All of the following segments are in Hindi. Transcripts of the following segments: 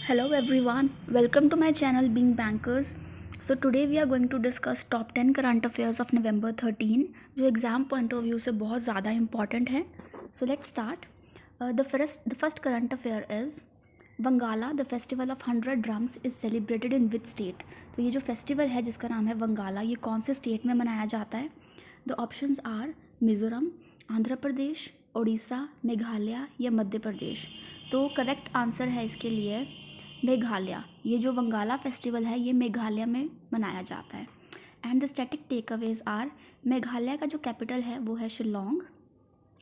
Hello everyone, welcome to my channel Being Bankers. So today we are going to discuss top 10 current affairs of November 13 जो एग्जाम पॉइंट ऑफ व्यू से बहुत ज़्यादा इंपॉर्टेंट है. So let's start. The first current affair is Wangala the festival of 100 drums is celebrated in which state. तो ये जो फेस्टिवल है जिसका नाम है वंगाला, ये कौन से स्टेट में मनाया जाता है? The options are Mizoram, Andhra Pradesh, Orissa, Meghalaya या मध्य प्रदेश. तो करेक्ट आंसर है इसके लिए मेघालय. ये जो वंगाला फेस्टिवल है ये मेघालय में मनाया जाता है. And the static takeaways are Meghalaya का जो कैपिटल है वो है शिलोंग.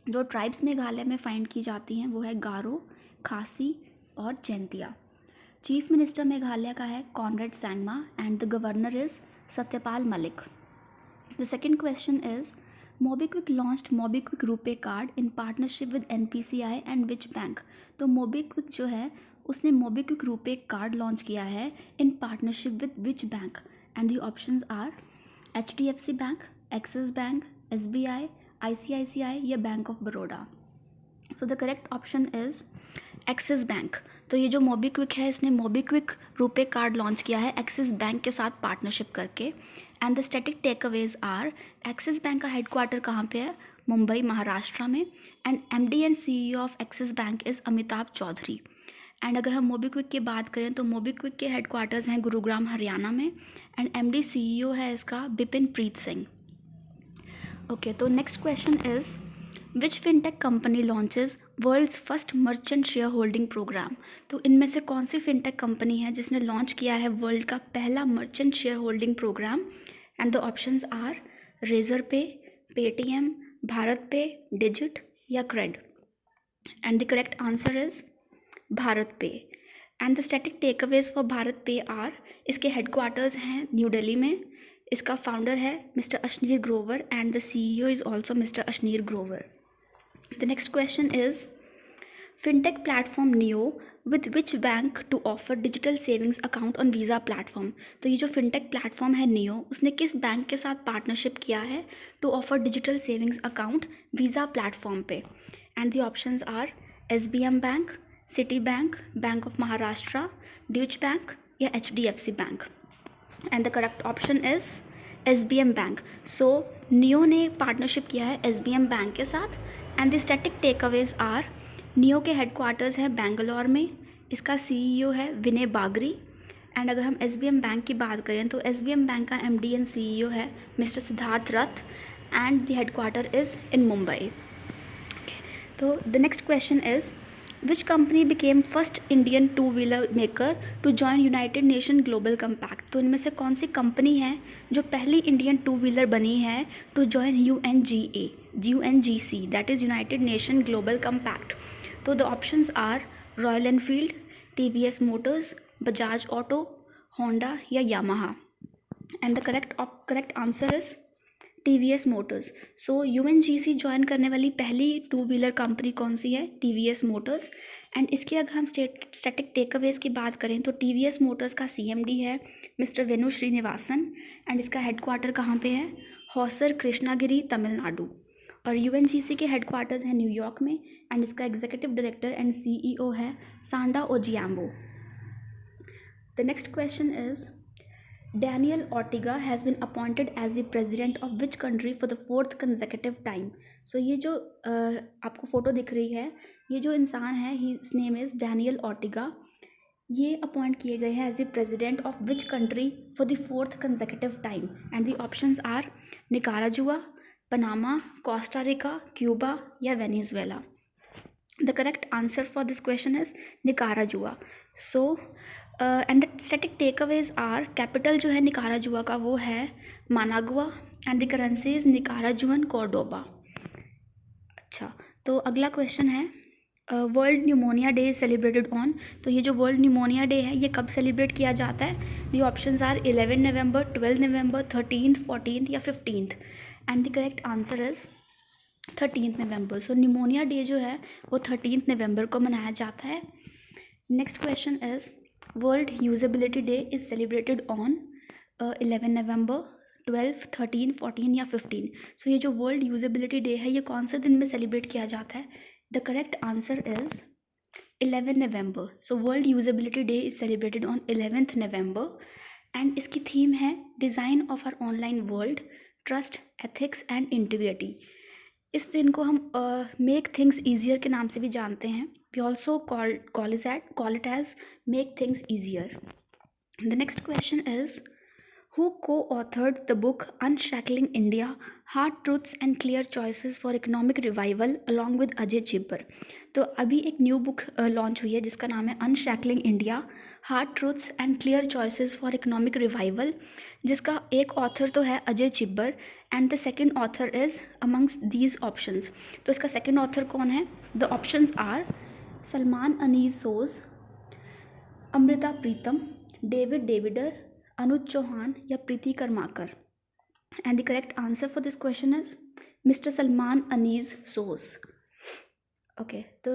जो ट्राइब्स मेघालय में फाइंड की जाती हैं वो है गारो, खासी और जैंतिया. चीफ मिनिस्टर मेघालय का है Conrad Sangma and the governor is Satyapal Malik. The second question is MobiKwik launched MobiKwik RuPay card in partnership with NPCI and which bank. तो मोबीक्विक जो है उसने मोबीक्विक रुपे कार्ड लॉन्च किया है in partnership with which bank. And the options are HDFC bank, Axis bank, SBI, ICICI या bank of Baroda. So the correct option is Axis bank. तो ये जो मोबीक्विक है इसने मोबीक्विक रुपे कार्ड लॉन्च किया है एक्सिस बैंक के साथ पार्टनरशिप करके. And the static takeaways are Axis Bank का हेडक्वार्टर कहाँ पे है? मुंबई, महाराष्ट्र में. And MD and CEO of Axis Bank is Amitabh Chaudhary. And अगर हम मोबीक्विक की बात करें तो मोबीक्विक के हेडक्वार्टर्स हैं गुरुग्राम, हरियाणा में. एंड MD CEO है इसका बिपिन प्रीत सिंह. ओके, तो next question is which fintech company launches world's first merchant share holding program. तो इनमें से कौन सी फिनटेक कंपनी है जिसने लॉन्च किया है वर्ल्ड का पहला merchant share holding programme? And the options are Razorpay, Paytm, BharatPe, Digit या Cred. And the correct answer is BharatPe. And the static takeaways for BharatPe are इसके हेडक्वार्टर्स हैं न्यू दिल्ली में. इसका फाउंडर है mister Ashneer Grover and the CEO is also mister Ashneer Grover. The next question is fintech platform Neo with which bank to offer digital savings account on Visa platform. तो ये जो फिनटेक प्लेटफॉर्म है नियो उसने किस बैंक के साथ पार्टनरशिप किया है to offer digital savings account Visa platform पे? And the options are SBM bank, Citi bank, bank of Maharashtra, Deutsche bank या HDFC bank. And the correct option is SBM bank. So Niyo ने पार्टनरशिप किया है SBM बैंक के साथ. And the static takeaways are Niyo के हेडक्वार्टर्स हैं बेंगलोर में. इसका CEO है विनय बागरी. एंड अगर हम SBM बैंक की बात करें तो SBM बैंक का MD एंड CEO है mister Siddharth Rath and the headquarter is in Mumbai. तो the next question is which company became first Indian two wheeler maker to join United Nation Global Compact. तो इनमें से कौन सी कंपनी है जो पहली इंडियन टू व्हीलर बनी है to join UNGC that is United Nation Global Compact. तो the options are Royal Enfield, TVS Motors, Bajaj auto, Honda या Yamaha. And the correct answer is TVS Motors. सो UNGC ज्वाइन करने वाली पहली टू व्हीलर कंपनी कौन सी है? TVS Motors. एंड इसके अगर हम स्टैटिक टेक अवेज की बात करें तो TVS मोटर्स का CMD है मिस्टर वेणु श्रीनिवासन. एंड इसका हेडक्वार्टर कहाँ पे है? हौसर, कृष्णागिरी, तमिलनाडु. और UNGC के हेडक्वार्टर्स हैं न्यूयॉर्क में. एंड इसका एग्जीक्यूटिव डायरेक्टर एंड CEO है Sanda Ojiambo. The next question is Daniel Ortega has been appointed as the president of which country for the 4th consecutive time. So ये जो आपको फोटो दिख रही है ये जो इंसान है his name is Daniel Ortega. ये अपॉइंट किए गए हैं as the president of which country for the 4th consecutive time. And the options are Nicaragua, Panama, Costa Rica, Cuba या Venezuela. The correct answer for this question is Nicaragua. So and the static takeaways are capital जो है निकाराजुआ का वो है Managua and the currency is Nicaraguan cordoba. अच्छा, तो अगला क्वेश्चन है world pneumonia day is celebrated on. तो ये जो वर्ल्ड न्यूमोनिया डे है ये कब सेलिब्रेट किया जाता है? The options are 11 November, 12 November, 13th, 14th या 15th. And the correct answer is 13th November. So pneumonia day जो है वो 13th नवंबर को मनाया जाता है. Next question is world usability day is celebrated on 11 November, 12, 13, 14 या 15. सो ये जो वर्ल्ड यूजेबिलिटी डे है ये कौन से दिन में सेलिब्रेट किया जाता है? The correct answer is 11 November. So world usability day is celebrated on 11th November and इसकी थीम है design of our online world, trust, ethics and integrity. इस दिन को हम मेक थिंग्स ईजियर के नाम से भी जानते हैं. We also call it as make things easier. The next question is who co-authored the book Unshackling India, Hard Truths and Clear Choices for Economic Revival along with Ajay Chhibber. तो अभी एक न्यू बुक लॉन्च हुई है जिसका नाम है Unshackling India, hard truths and clear choices for economic revival, जिसका एक ऑथर तो है Ajay Chhibber and the second author is amongst these options. तो इसका सेकेंड ऑथर कौन है? The options are Salman Anees Soz, Amrita Pritam, David Davidar, Anuj Chauhan या Preeti Karmakar. And the correct answer for this question is mister Salman Anees Soz. Okay, तो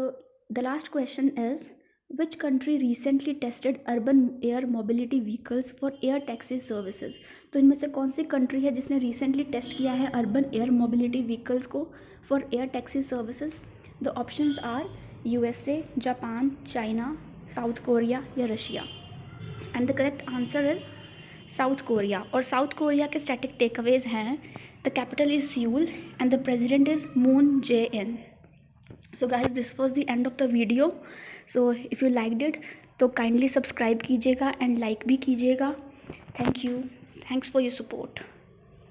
the last question is which country recently tested urban air mobility vehicles for air taxi services. तो इनमें से कौन सी कंट्री है जिसने रिसेंटली टेस्ट किया है अर्बन एयर मोबिलिटी व्हीकल्स को for air taxi services? The options are USA, Japan, China, South Korea या Russia. And the correct answer is South Korea. और साउथ कोरिया के स्टैटिक टेकअवेज हैं the capital is Seoul and the president is Moon Jaein. So guys, this was the end of the video. So if you liked it तो काइंडली सब्सक्राइब कीजिएगा एंड लाइक भी कीजिएगा. Thank you. Thanks for your support.